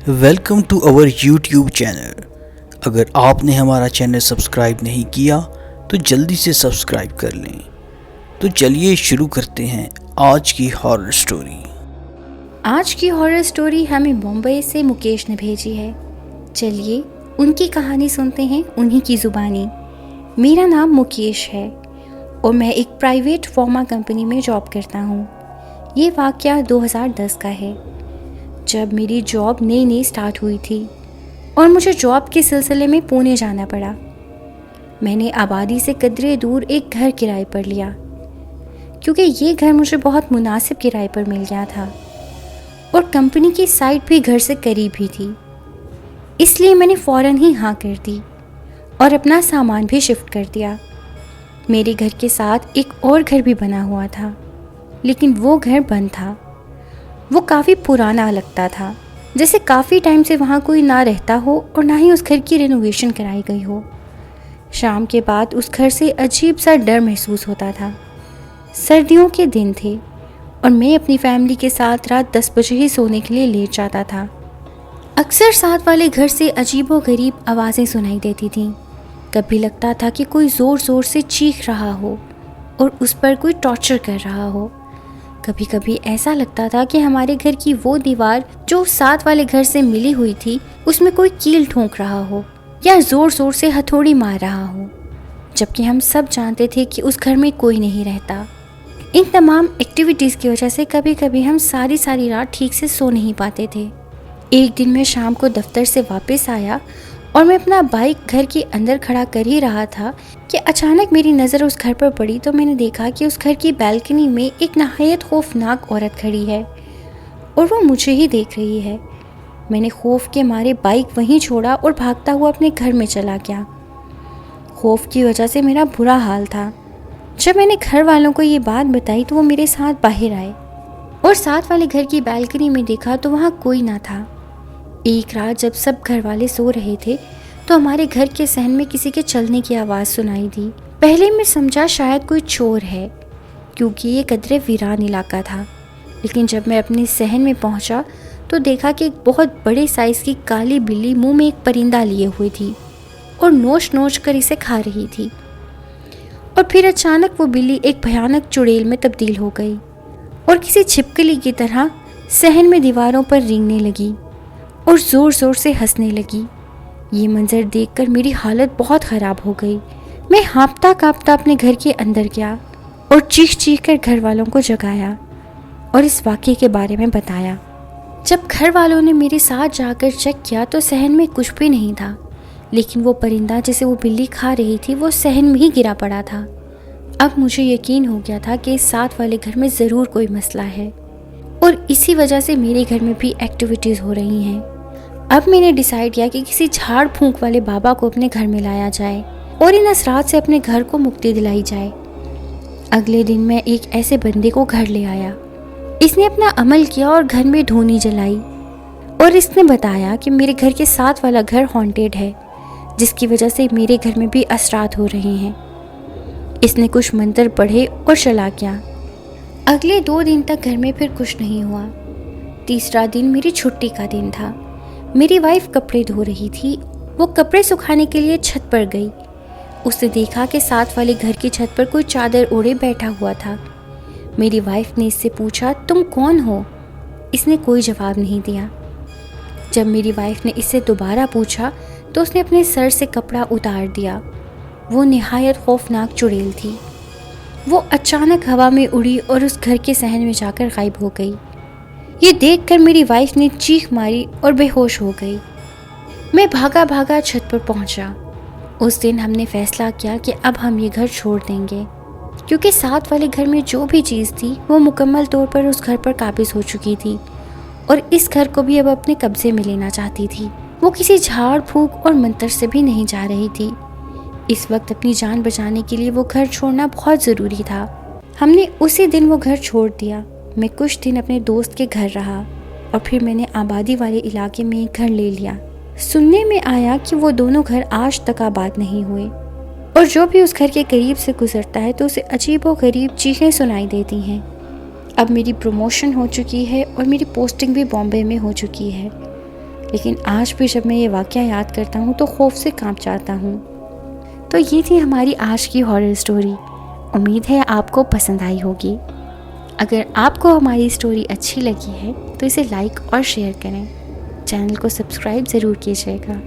Welcome to our YouTube channel. अगर आपने हमारा चैनल सब्सक्राइब नहीं किया तो जल्दी से सब्सक्राइब कर लें। तो चलिए शुरू करते हैं आज की हॉरर स्टोरी। आज की हॉरर स्टोरी हमें बॉम्बे से मुकेश ने भेजी है। चलिए उनकी कहानी सुनते हैं उन्हीं की ज़ुबानी। मेरा नाम मुकेश है और मैं एक प्राइवेट फार्मा कंपनी में जॉब करता हूँ। ये वाक़या 2010 का है, जब मेरी जॉब नई स्टार्ट हुई थी और मुझे जॉब के सिलसिले में पुणे जाना पड़ा। मैंने आबादी से कदरे दूर एक घर किराए पर लिया, क्योंकि ये घर मुझे बहुत मुनासिब किराए पर मिल गया था और कंपनी की साइट भी घर से करीब ही थी। इसलिए मैंने फ़ौरन ही हाँ कर दी और अपना सामान भी शिफ्ट कर दिया। मेरे घर के साथ एक और घर भी बना हुआ था, लेकिन वो घर बंद था। वो काफ़ी पुराना लगता था, जैसे काफ़ी टाइम से वहाँ कोई ना रहता हो और ना ही उस घर की रिनोवेशन कराई गई हो। शाम के बाद उस घर से अजीब सा डर महसूस होता था। सर्दियों के दिन थे और मैं अपनी फैमिली के साथ रात 10 बजे ही सोने के लिए लेट जाता था। अक्सर साथ वाले घर से अजीबोगरीब आवाज़ें सुनाई देती थीं। कभी लगता था कि कोई ज़ोर ज़ोर से चीख रहा हो और उस पर कोई टॉर्चर कर रहा हो। कभी कभी ऐसा लगता था कि हमारे घर की वो दीवार जो साथ वाले घर से मिली हुई थी, उसमें कोई कील ठोंक रहा हो या ज़ोर ज़ोर से हथौड़ी मार रहा हो, जबकि हम सब जानते थे कि उस घर में कोई नहीं रहता। इन तमाम एक्टिविटीज़ की वजह से कभी कभी हम सारी रात ठीक से सो नहीं पाते थे। एक दिन मैं शाम को दफ्तर से वापस आया और मैं अपना बाइक घर के अंदर खड़ा कर ही रहा था कि अचानक मेरी नज़र उस घर पर पड़ी। तो मैंने देखा कि उस घर की बैल्कनी में एक नहायत खौफनाक औरत खड़ी है और वो मुझे ही देख रही है। मैंने खौफ के मारे बाइक वहीं छोड़ा और भागता हुआ अपने घर में चला गया। खौफ की वजह से मेरा बुरा हाल था। जब मैंने घर वालों को ये बात बताई तो वो मेरे साथ बाहर आए और साथ वाले घर की बैल्कनी में देखा तो वहाँ कोई ना था। एक रात जब सब घर वाले सो रहे थे तो हमारे घर के सहन में किसी के चलने की आवाज़ सुनाई दी। पहले मैं समझा शायद कोई चोर है, क्योंकि ये कदरे वीरान इलाका था। लेकिन जब मैं अपने सहन में पहुंचा तो देखा कि एक बहुत बड़े साइज़ की काली बिल्ली मुंह में एक परिंदा लिए हुई थी और नोच कर इसे खा रही थी। और फिर अचानक वो बिल्ली एक भयानक चुड़ैल में तब्दील हो गई और किसी छिपकली की तरह सहन में दीवारों पर रेंगने लगी और ज़ोर ज़ोर से हंसने लगी। ये मंजर देखकर मेरी हालत बहुत ख़राब हो गई। मैं हाँफता काँपता अपने घर के अंदर गया और चीख कर घर वालों को जगाया और इस वाक़े के बारे में बताया। जब घर वालों ने मेरे साथ जाकर चेक किया तो सहन में कुछ भी नहीं था, लेकिन वो परिंदा जिसे वो बिल्ली खा रही थी वो सहन में ही गिरा पड़ा था। अब मुझे यकीन हो गया था कि इस साथ वाले घर में ज़रूर कोई मसला है और इसी वजह से मेरे घर में भी एक्टिविटीज़ हो रही हैं। अब मैंने डिसाइड किया कि किसी झाड़ फूंक वाले बाबा को अपने घर में लाया जाए और इन असरात से अपने घर को मुक्ति दिलाई जाए। अगले दिन मैं एक ऐसे बंदे को घर ले आया। इसने अपना अमल किया और घर में धूनी जलाई और इसने बताया कि मेरे घर के साथ वाला घर हॉन्टेड है, जिसकी वजह से मेरे घर में भी असरात हो रहे हैं। इसने कुछ मंत्र पढ़े और चला गया। अगले 2 दिन तक घर में फिर कुछ नहीं हुआ। तीसरा दिन मेरी छुट्टी का दिन था। मेरी वाइफ कपड़े धो रही थी। वो कपड़े सुखाने के लिए छत पर गई। उसने देखा कि साथ वाले घर की छत पर कोई चादर ओढ़े बैठा हुआ था। मेरी वाइफ ने इससे पूछा, तुम कौन हो? इसने कोई जवाब नहीं दिया। जब मेरी वाइफ ने इससे दोबारा पूछा तो उसने अपने सर से कपड़ा उतार दिया। वो निहायत खौफनाक चुड़ैल थी। वो अचानक हवा में उड़ी और उस घर के सहन में जाकर गायब हो गई। ये देखकर मेरी वाइफ ने चीख मारी और बेहोश हो गई। मैं भागा छत पर पहुंचा। उस दिन हमने फैसला किया कि अब हम ये घर छोड़ देंगे, क्योंकि साथ वाले घर में जो भी चीज़ थी वो मुकम्मल तौर पर उस घर पर काबिज हो चुकी थी और इस घर को भी अब अपने कब्जे में लेना चाहती थी। वो किसी झाड़ फूंक और मंत्र से भी नहीं जा रही थी। इस वक्त अपनी जान बचाने के लिए वो घर छोड़ना बहुत ज़रूरी था। हमने उसी दिन वो घर छोड़ दिया। मैं कुछ दिन अपने दोस्त के घर रहा और फिर मैंने आबादी वाले इलाके में एक घर ले लिया। सुनने में आया कि वो दोनों घर आज तक आबाद नहीं हुए और जो भी उस घर के करीब से गुजरता है तो उसे अजीबोगरीब चीखें सुनाई देती हैं। अब मेरी प्रमोशन हो चुकी है और मेरी पोस्टिंग भी बॉम्बे में हो चुकी है। लेकिन आज भी जब मैं ये वाक़या याद करता हूँ तो खौफ से कांप जाता हूँ। तो ये थी हमारी आज की हॉरर स्टोरी। उम्मीद है आपको पसंद आई होगी। अगर आपको हमारी स्टोरी अच्छी लगी है तो इसे लाइक और शेयर करें। चैनल को सब्सक्राइब ज़रूर कीजिएगा।